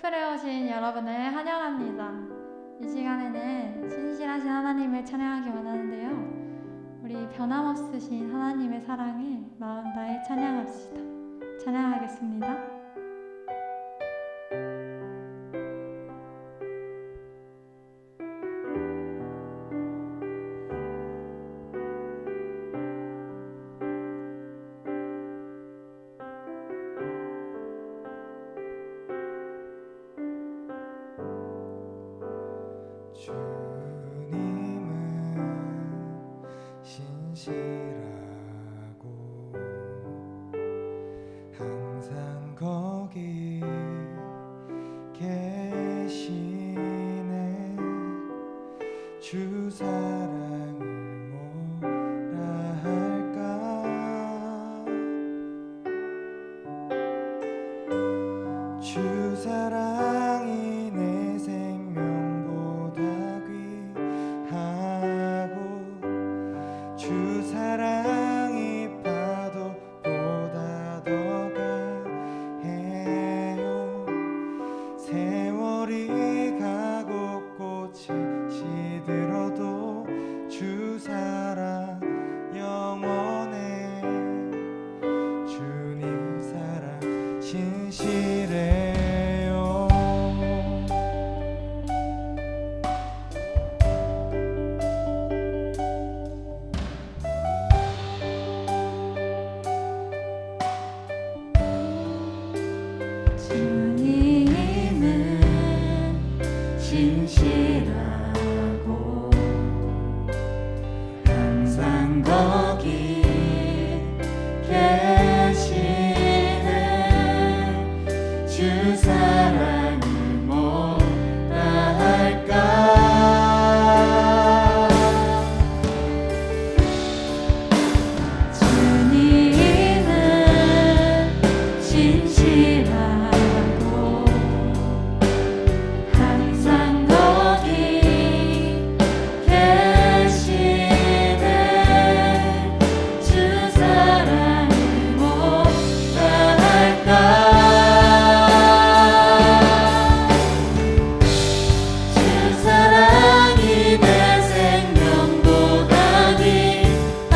숲에 오신 여러분을 환영합니다. 이 시간에는 신실하신 하나님을 찬양하기 원하는데요. 우리 변함없으신 하나님의 사랑을 마음 다해 찬양합시다. 찬양하겠습니다. 주님은 신실하고 항상 거기 계시네. 주 사랑을 뭐라 할까. 주 사랑이 내 생명보다 귀하고 주 사랑이 파도보다 더 강해요. 세월이 가고 꽃이 시들어도 주 사랑 영원해. 주님 사랑 신실해요. 주님은 신실하고 항상 거기 계시네. 주 사랑을 뭐라 할까. 주님은 신실하고 항상 거기 계시네. 주 사랑을 뭐라 할까. 주 사랑이 내 생명보다 귀하고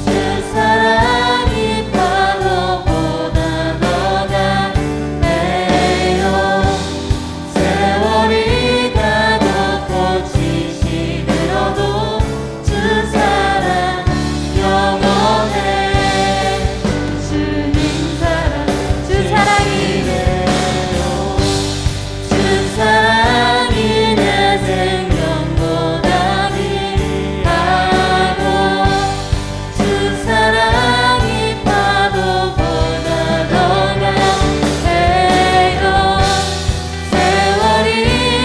주 사랑이 파도보다 더 강해요. 세월이 가고 꽃이 시들어도 주 사랑 영원해. 주님 사랑 주 사랑이래요. 주 사랑이 내 생명보다 귀하고 주 사랑이 파도보다 더 강해요. 세월이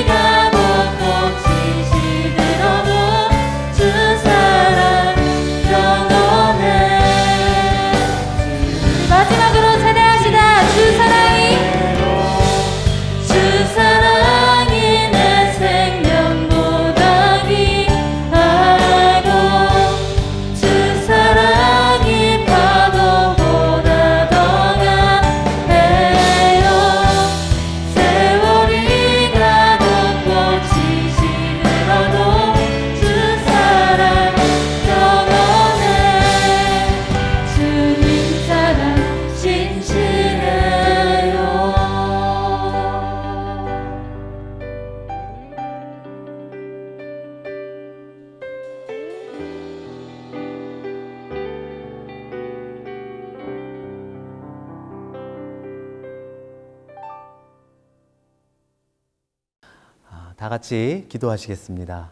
가고 꽃이 시들어도 주 사랑 영원해. 마지막으로 찬양합시다. 주 사랑이 내 생명보다 귀하고 주 사랑이 파도보다 더 강해요. 세월이 가고 꽃이 시들어도 주 사랑 영원해. 주님 사랑 신실해요. 다 같이 기도하시겠습니다.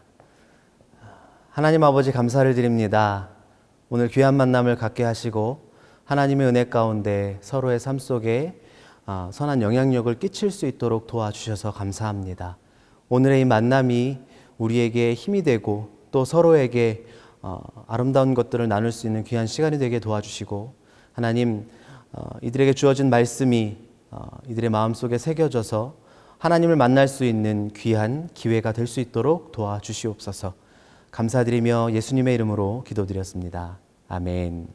하나님 아버지 감사를 드립니다. 오늘 귀한 만남을 갖게 하시고 하나님의 은혜 가운데 서로의 삶 속에 선한 영향력을 끼칠 수 있도록 도와주셔서 감사합니다. 오늘의 이 만남이 우리에게 힘이 되고 또 서로에게 아름다운 것들을 나눌 수 있는 귀한 시간이 되게 도와주시고 하나님 이들에게 주어진 말씀이 이들의 마음속에 새겨져서 하나님을 만날 수 있는 귀한 기회가 될 수 있도록 도와주시옵소서. 감사드리며 예수님의 이름으로 기도드렸습니다. 아멘.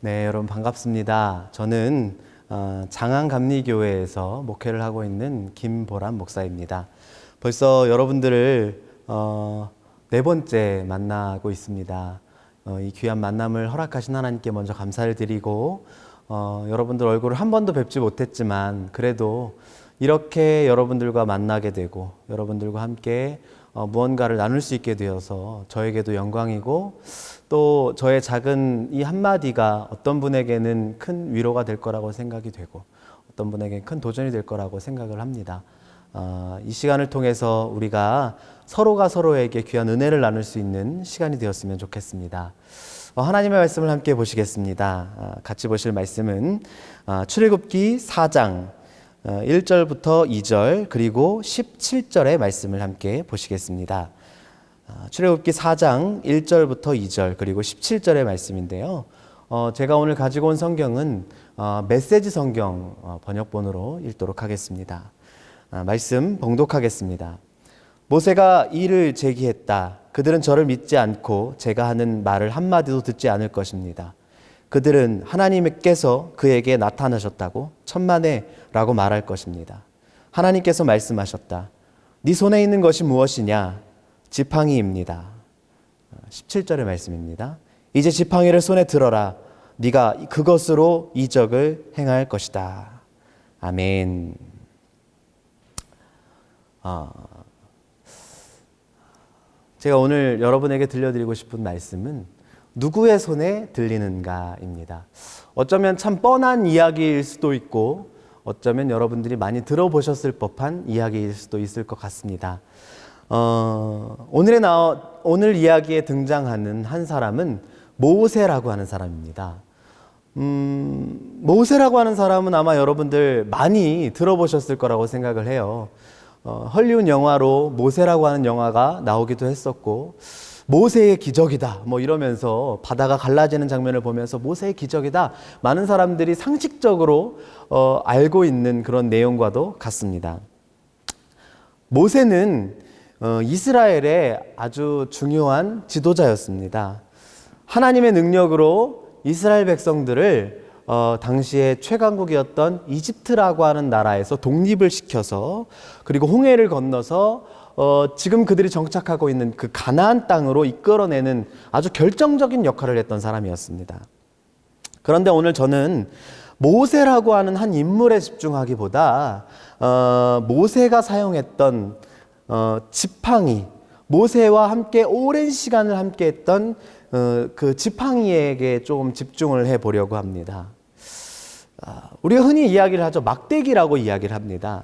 네, 여러분 반갑습니다. 저는 장안감리교회에서 목회를 하고 있는 김보람 목사입니다. 벌써 여러분들을 네 번째 만나고 있습니다. 이 귀한 만남을 허락하신 하나님께 먼저 감사를 드리고 여러분들 얼굴을 한 번도 뵙지 못했지만 그래도 이렇게 여러분들과 만나게 되고 여러분들과 함께 무언가를 나눌 수 있게 되어서 저에게도 영광이고 또 저의 작은 이 한마디가 어떤 분에게는 큰 위로가 될 거라고 생각이 되고 어떤 분에게는 큰 도전이 될 거라고 생각을 합니다. 이 시간을 통해서 우리가 서로가 서로에게 귀한 은혜를 나눌 수 있는 시간이 되었으면 좋겠습니다. 하나님의 말씀을 함께 보시겠습니다. 같이 보실 말씀은 출애굽기 4장 1절부터 2절 그리고 17절의 말씀을 함께 보시겠습니다. 출애굽기 4장 1절부터 2절 그리고 17절의 말씀인데요. 제가 오늘 가지고 온 성경은 메시지 성경 번역본으로 읽도록 하겠습니다. 말씀 봉독하겠습니다. 모세가 이를 제기했다. 그들은 저를 믿지 않고 제가 하는 말을 한마디도 듣지 않을 것입니다. 그들은 하나님께서 그에게 나타나셨다고 천만에 라고 말할 것입니다. 하나님께서 말씀하셨다. 네 손에 있는 것이 무엇이냐? 지팡이입니다. 17절의 말씀입니다. 이제 지팡이를 손에 들어라. 네가 그것으로 이적을 행할 것이다. 아멘. 제가 오늘 여러분에게 들려드리고 싶은 말씀은 누구의 손에 들리는가입니다. 어쩌면 참 뻔한 이야기일 수도 있고 어쩌면 여러분들이 많이 들어보셨을 법한 이야기일 수도 있을 것 같습니다. 오늘 이야기에 등장하는 한 사람은 모세라고 하는 사람입니다. 모세라고 하는 사람은 아마 여러분들 많이 들어보셨을 거라고 생각을 해요. 헐리우드 영화로 모세라고 하는 영화가 나오기도 했었고 모세의 기적이다 뭐 이러면서 바다가 갈라지는 장면을 보면서 모세의 기적이다 많은 사람들이 상식적으로 알고 있는 그런 내용과도 같습니다. 모세는 이스라엘의 아주 중요한 지도자였습니다. 하나님의 능력으로 이스라엘 백성들을 당시에 최강국이었던 이집트라고 하는 나라에서 독립을 시켜서 그리고 홍해를 건너서 지금 그들이 정착하고 있는 그 가나안 땅으로 이끌어내는 아주 결정적인 역할을 했던 사람이었습니다. 그런데 오늘 저는 모세라고 하는 한 인물에 집중하기보다 모세가 사용했던 지팡이, 모세와 함께 오랜 시간을 함께 했던 그 지팡이에게 좀 집중을 해보려고 합니다. 우리가 흔히 이야기를 하죠. 막대기라고 이야기를 합니다.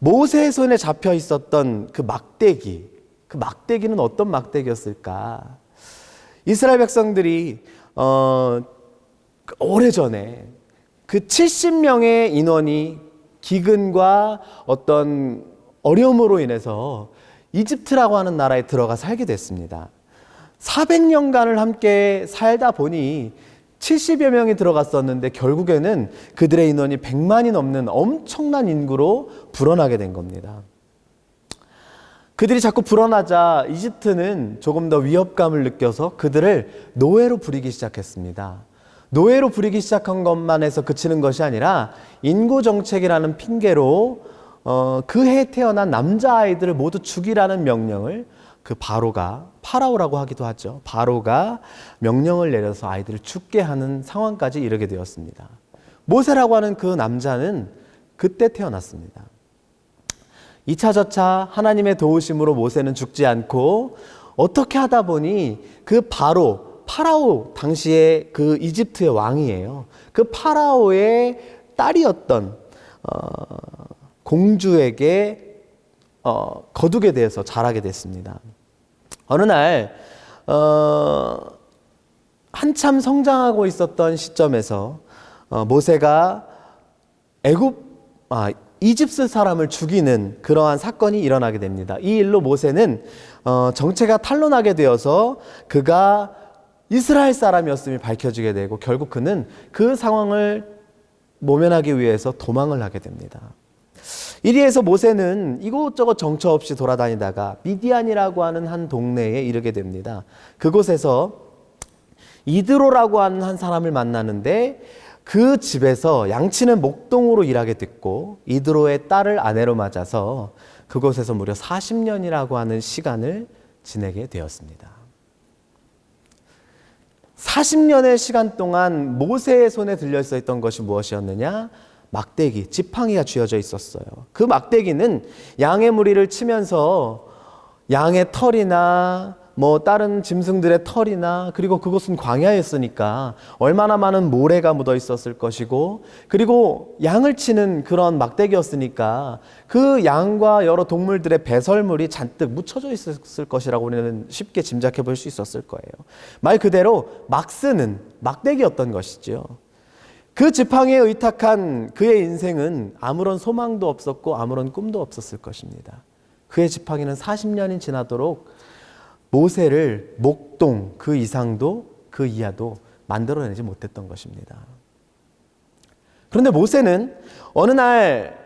모세의 손에 잡혀 있었던 그 막대기는 어떤 막대기였을까? 이스라엘 백성들이 오래전에 그 70명의 인원이 기근과 어떤 어려움으로 인해서 이집트라고 하는 나라에 들어가 살게 됐습니다. 400년간을 함께 살다 보니 70여 명이 들어갔었는데 결국에는 그들의 인원이 100만이 넘는 엄청난 인구로 불어나게 된 겁니다. 그들이 자꾸 불어나자 이집트는 조금 더 위협감을 느껴서 그들을 노예로 부리기 시작했습니다. 노예로 부리기 시작한 것만 해서 그치는 것이 아니라 인구 정책이라는 핑계로 그 해에 태어난 남자아이들을 모두 죽이라는 명령을 그 파라오라고 하기도 하죠. 바로가 명령을 내려서 아이들을 죽게 하는 상황까지 이르게 되었습니다. 모세라고 하는 그 남자는 그때 태어났습니다. 2차 저차 하나님의 도우심으로 모세는 죽지 않고 어떻게 하다 보니 그 파라오 당시에 그 이집트의 왕이에요. 그 파라오의 딸이었던 공주에게 거두게 돼서 자라게 됐습니다. 어느 날 한참 성장하고 있었던 시점에서 모세가 이집트 사람을 죽이는 그러한 사건이 일어나게 됩니다. 이 일로 모세는 정체가 탄로나게 되어서 그가 이스라엘 사람이었음이 밝혀지게 되고 결국 그는 그 상황을 모면하기 위해서 도망을 하게 됩니다. 이리해서 모세는 이곳저곳 정처 없이 돌아다니다가 미디안이라고 하는 한 동네에 이르게 됩니다. 그곳에서 이드로라고 하는 한 사람을 만나는데 그 집에서 양치는 목동으로 일하게 됐고 이드로의 딸을 아내로 맞아서 그곳에서 무려 40년이라고 하는 시간을 지내게 되었습니다. 40년의 시간 동안 모세의 손에 들려 있었던 것이 무엇이었느냐? 막대기, 지팡이가 쥐어져 있었어요. 그 막대기는 양의 무리를 치면서 양의 털이나 다른 짐승들의 털이나, 그리고 그곳은 광야였으니까 얼마나 많은 모래가 묻어 있었을 것이고, 그리고 양을 치는 그런 막대기였으니까 그 양과 여러 동물들의 배설물이 잔뜩 묻혀져 있었을 것이라고 우리는 쉽게 짐작해 볼 수 있었을 거예요. 말 그대로 막 쓰는 막대기였던 것이죠. 그 지팡이에 의탁한 그의 인생은 아무런 소망도 없었고 아무런 꿈도 없었을 것입니다. 그의 지팡이는 40년이 지나도록 모세를 목동 그 이상도 그 이하도 만들어내지 못했던 것입니다. 그런데 모세는 어느 날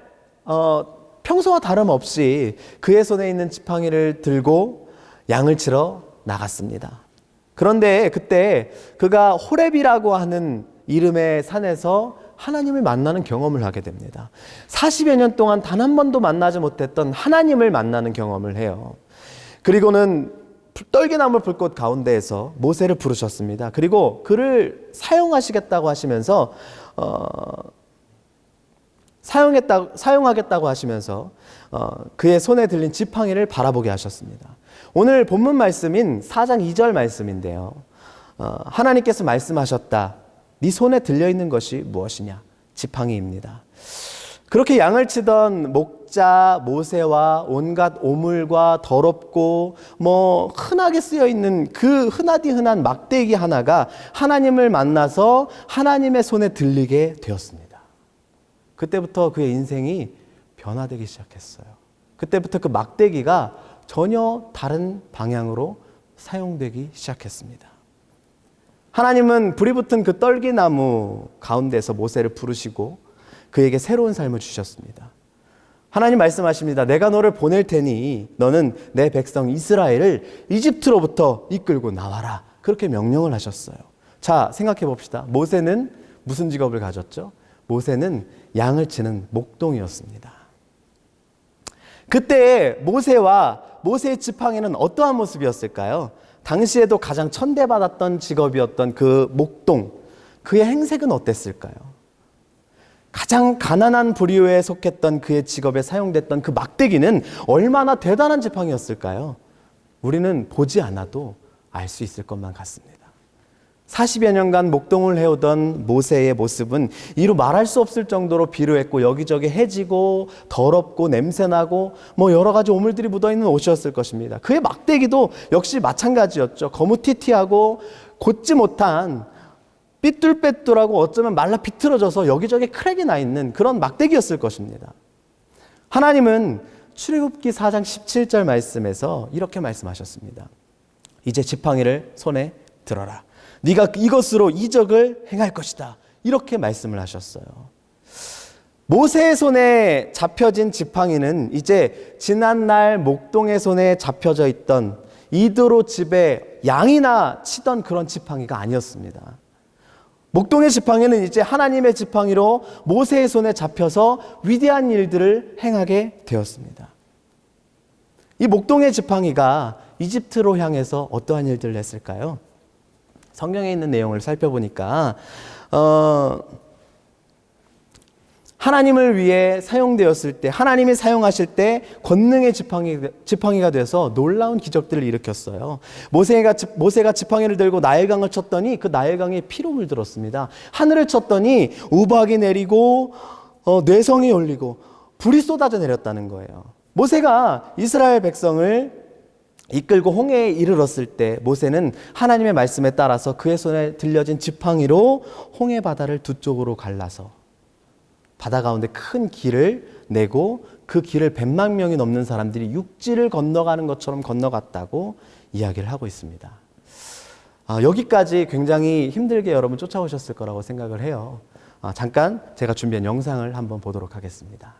평소와 다름없이 그의 손에 있는 지팡이를 들고 양을 치러 나갔습니다. 그런데 그때 그가 호렙이라고 하는 이름의 산에서 하나님을 만나는 경험을 하게 됩니다. 40여 년 동안 단 한 번도 만나지 못했던 하나님을 만나는 경험을 해요. 그리고는 떨기나무 불꽃 가운데에서 모세를 부르셨습니다. 그리고 그를 사용하시겠다고 하시면서 사용하겠다고 하시면서 그의 손에 들린 지팡이를 바라보게 하셨습니다. 오늘 본문 말씀인 4장 2절 말씀인데요. 하나님께서 말씀하셨다. 네 손에 들려있는 것이 무엇이냐? 지팡이입니다. 그렇게 양을 치던 목자 모세와 온갖 오물과 더럽고 흔하게 쓰여있는 그 흔하디 흔한 막대기 하나가 하나님을 만나서 하나님의 손에 들리게 되었습니다. 그때부터 그의 인생이 변화되기 시작했어요. 그때부터 그 막대기가 전혀 다른 방향으로 사용되기 시작했습니다. 하나님은 불이 붙은 그 떨기나무 가운데서 모세를 부르시고 그에게 새로운 삶을 주셨습니다. 하나님 말씀하십니다. 내가 너를 보낼 테니 너는 내 백성 이스라엘을 이집트로부터 이끌고 나와라. 그렇게 명령을 하셨어요. 자, 생각해 봅시다. 모세는 무슨 직업을 가졌죠? 모세는 양을 치는 목동이었습니다. 그때 모세와 모세의 지팡이는 어떠한 모습이었을까요? 당시에도 가장 천대받았던 직업이었던 그 목동, 그의 행색은 어땠을까요? 가장 가난한 부류에 속했던 그의 직업에 사용됐던 그 막대기는 얼마나 대단한 지팡이였을까요? 우리는 보지 않아도 알 수 있을 것만 같습니다. 40여 년간 목동을 해오던 모세의 모습은 이루 말할 수 없을 정도로 비루했고 여기저기 해지고 더럽고 냄새나고 여러 가지 오물들이 묻어있는 옷이었을 것입니다. 그의 막대기도 역시 마찬가지였죠. 거무튀튀하고 곧지 못한 삐뚤빼뚤하고 어쩌면 말라 비틀어져서 여기저기 크랙이 나 있는 그런 막대기였을 것입니다. 하나님은 출애굽기 4장 17절 말씀에서 이렇게 말씀하셨습니다. 이제 지팡이를 손에 들어라. 네가 이것으로 이적을 행할 것이다. 이렇게 말씀을 하셨어요. 모세의 손에 잡혀진 지팡이는 이제 지난날 목동의 손에 잡혀져 있던 이드로 집에 양이나 치던 그런 지팡이가 아니었습니다. 목동의 지팡이는 이제 하나님의 지팡이로 모세의 손에 잡혀서 위대한 일들을 행하게 되었습니다. 이 목동의 지팡이가 이집트로 향해서 어떠한 일들을 했을까요? 성경에 있는 내용을 살펴보니까 하나님을 위해 사용되었을 때, 하나님이 사용하실 때 권능의 지팡이가 돼서 놀라운 기적들을 일으켰어요. 모세가 지팡이를 들고 나일강을 쳤더니 그 나일강에 피로 물들었습니다. 하늘을 쳤더니 우박이 내리고 뇌성이 열리고 불이 쏟아져 내렸다는 거예요. 모세가 이스라엘 백성을 이끌고 홍해에 이르렀을 때 모세는 하나님의 말씀에 따라서 그의 손에 들려진 지팡이로 홍해 바다를 두 쪽으로 갈라서 바다 가운데 큰 길을 내고 그 길을 100만 명이 넘는 사람들이 육지를 건너가는 것처럼 건너갔다고 이야기를 하고 있습니다. 여기까지 굉장히 힘들게 여러분 쫓아오셨을 거라고 생각을 해요. 잠깐 제가 준비한 영상을 한번 보도록 하겠습니다.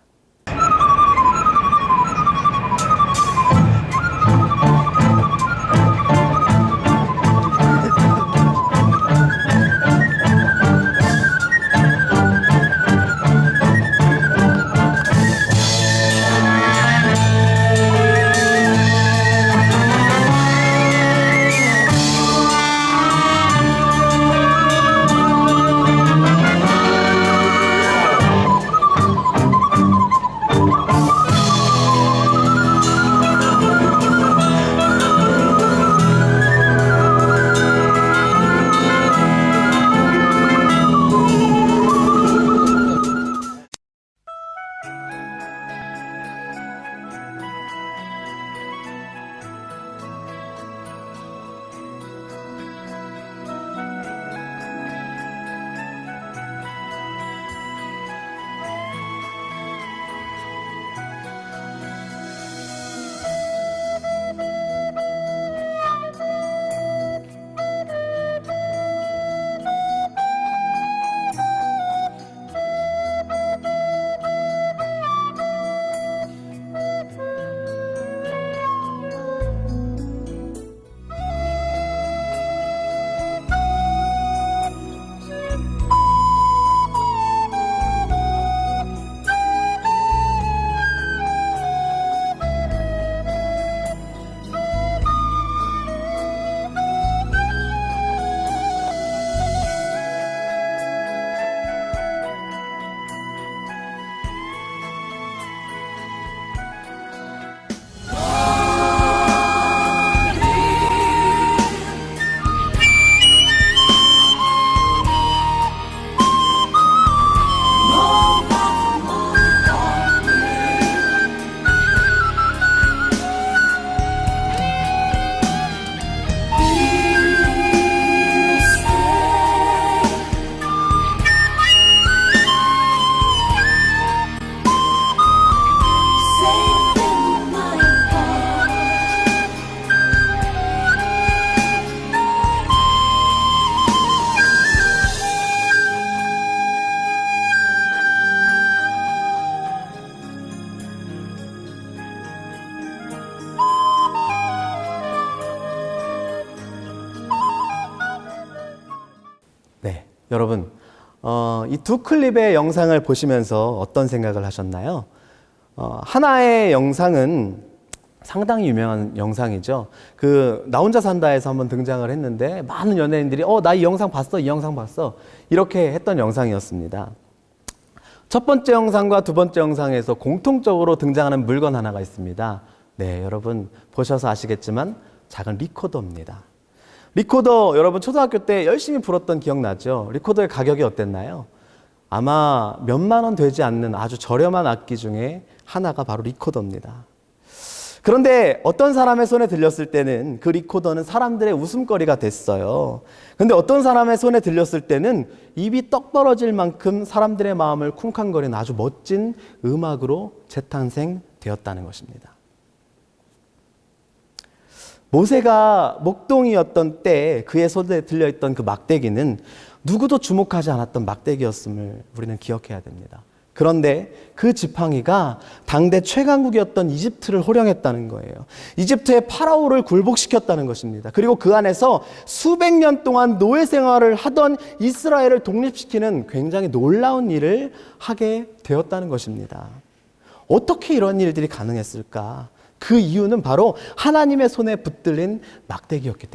여러분, 이 두 클립의 영상을 보시면서 어떤 생각을 하셨나요? 하나의 영상은 상당히 유명한 영상이죠. 나 혼자 산다에서 한번 등장을 했는데 많은 연예인들이 나 이 영상 봤어, 이 영상 봤어 이렇게 했던 영상이었습니다. 첫 번째 영상과 두 번째 영상에서 공통적으로 등장하는 물건 하나가 있습니다. 네, 여러분 보셔서 아시겠지만 작은 리코더입니다. 리코더 여러분 초등학교 때 열심히 불었던 기억나죠? 리코더의 가격이 어땠나요? 아마 몇만 원 되지 않는 아주 저렴한 악기 중에 하나가 바로 리코더입니다. 그런데 어떤 사람의 손에 들렸을 때는 그 리코더는 사람들의 웃음거리가 됐어요. 근데 어떤 사람의 손에 들렸을 때는 입이 떡 벌어질 만큼 사람들의 마음을 쿵쾅거리는 아주 멋진 음악으로 재탄생되었다는 것입니다. 모세가 목동이었던 때 그의 손에 들려있던 그 막대기는 누구도 주목하지 않았던 막대기였음을 우리는 기억해야 됩니다. 그런데 그 지팡이가 당대 최강국이었던 이집트를 호령했다는 거예요. 이집트의 파라오를 굴복시켰다는 것입니다. 그리고 그 안에서 수백 년 동안 노예 생활을 하던 이스라엘을 독립시키는 굉장히 놀라운 일을 하게 되었다는 것입니다. 어떻게 이런 일들이 가능했을까? 그 이유는 바로 하나님의 손에 붙들린 막대기였기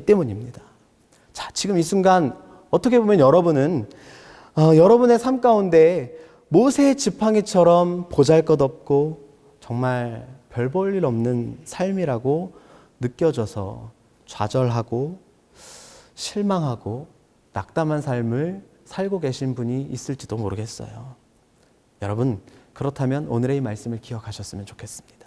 때문입니다. 자, 지금 이 순간 어떻게 보면 여러분은 여러분의 삶 가운데 모세의 지팡이처럼 보잘것없고 정말 별 볼 일 없는 삶이라고 느껴져서 좌절하고 실망하고 낙담한 삶을 살고 계신 분이 있을지도 모르겠어요. 여러분, 그렇다면 오늘의 이 말씀을 기억하셨으면 좋겠습니다.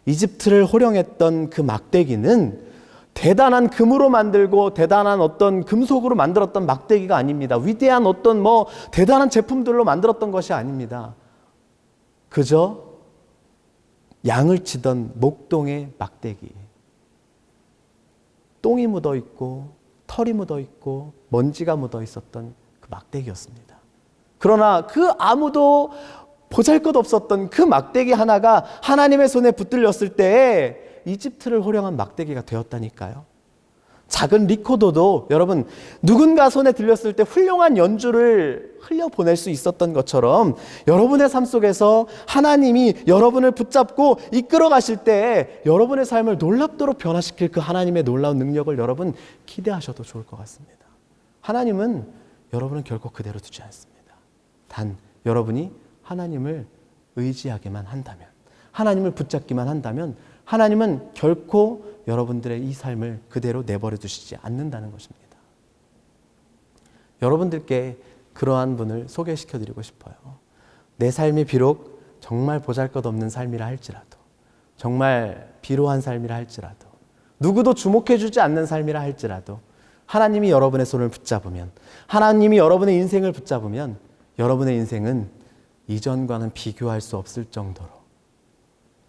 이집트를 호령했던 그 막대기는 대단한 금으로 만들고 대단한 어떤 금속으로 만들었던 막대기가 아닙니다. 위대한 어떤 대단한 제품들로 만들었던 것이 아닙니다. 그저 양을 치던 목동의 막대기. 똥이 묻어 있고 털이 묻어 있고 먼지가 묻어 있었던 그 막대기였습니다. 그러나 그 아무도 보잘것없었던 그 막대기 하나가 하나님의 손에 붙들렸을 때에 이집트를 호령한 막대기가 되었다니까요. 작은 리코더도 여러분 누군가 손에 들렸을 때 훌륭한 연주를 흘려보낼 수 있었던 것처럼 여러분의 삶 속에서 하나님이 여러분을 붙잡고 이끌어 가실 때 여러분의 삶을 놀랍도록 변화시킬 그 하나님의 놀라운 능력을 여러분 기대하셔도 좋을 것 같습니다. 하나님은 여러분을 결코 그대로 두지 않습니다. 단 여러분이 하나님을 의지하기만 한다면, 하나님을 붙잡기만 한다면 하나님은 결코 여러분들의 이 삶을 그대로 내버려 두시지 않는다는 것입니다. 여러분들께 그러한 분을 소개시켜 드리고 싶어요. 내 삶이 비록 정말 보잘것없는 삶이라 할지라도, 정말 비로한 삶이라 할지라도, 누구도 주목해 주지 않는 삶이라 할지라도 하나님이 여러분의 손을 붙잡으면, 하나님이 여러분의 인생을 붙잡으면 여러분의 인생은 이전과는 비교할 수 없을 정도로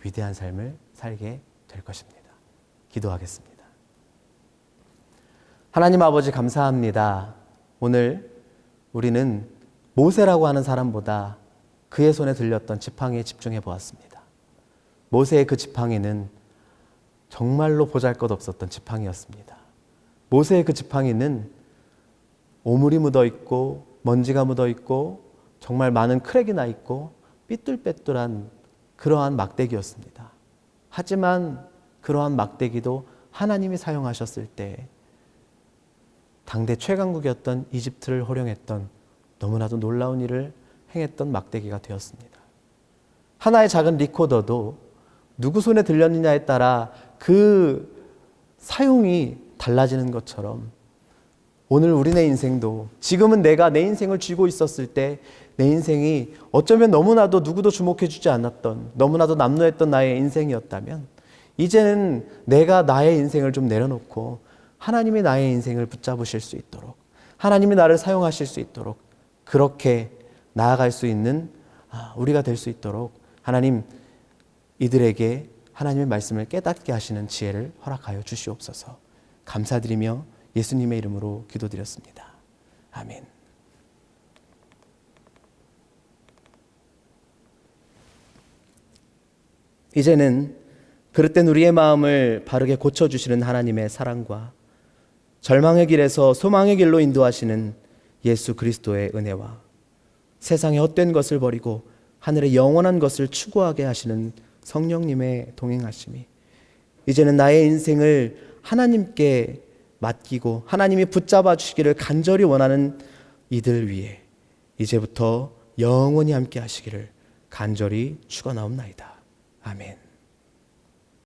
위대한 삶을 살게 될 것입니다. 기도하겠습니다. 하나님 아버지 감사합니다. 오늘 우리는 모세라고 하는 사람보다 그의 손에 들렸던 지팡이에 집중해 보았습니다. 모세의 그 지팡이는 정말로 보잘것없었던 지팡이였습니다. 모세의 그 지팡이는 오물이 묻어 있고 먼지가 묻어 있고 정말 많은 크랙이 나 있고 삐뚤빼뚤한 그러한 막대기였습니다. 하지만 그러한 막대기도 하나님이 사용하셨을 때 당대 최강국이었던 이집트를 호령했던 너무나도 놀라운 일을 행했던 막대기가 되었습니다. 하나의 작은 리코더도 누구 손에 들렸느냐에 따라 그 사용이 달라지는 것처럼 오늘 우리네 인생도 지금은 내가 내 인생을 쥐고 있었을 때 내 인생이 어쩌면 너무나도 누구도 주목해 주지 않았던 너무나도 남루했던 나의 인생이었다면 이제는 내가 나의 인생을 좀 내려놓고 하나님이 나의 인생을 붙잡으실 수 있도록 하나님이 나를 사용하실 수 있도록 그렇게 나아갈 수 있는 우리가 될 수 있도록 하나님 이들에게 하나님의 말씀을 깨닫게 하시는 지혜를 허락하여 주시옵소서. 감사드리며 예수님의 이름으로 기도드렸습니다. 아멘. 이제는 그릇된 우리의 마음을 바르게 고쳐주시는 하나님의 사랑과 절망의 길에서 소망의 길로 인도하시는 예수 그리스도의 은혜와 세상의 헛된 것을 버리고 하늘의 영원한 것을 추구하게 하시는 성령님의 동행하심이 이제는 나의 인생을 하나님께 맡기고 하나님이 붙잡아 주시기를 간절히 원하는 이들 위해 이제부터 영원히 함께 하시기를 간절히 축원하옵나이다. 아멘.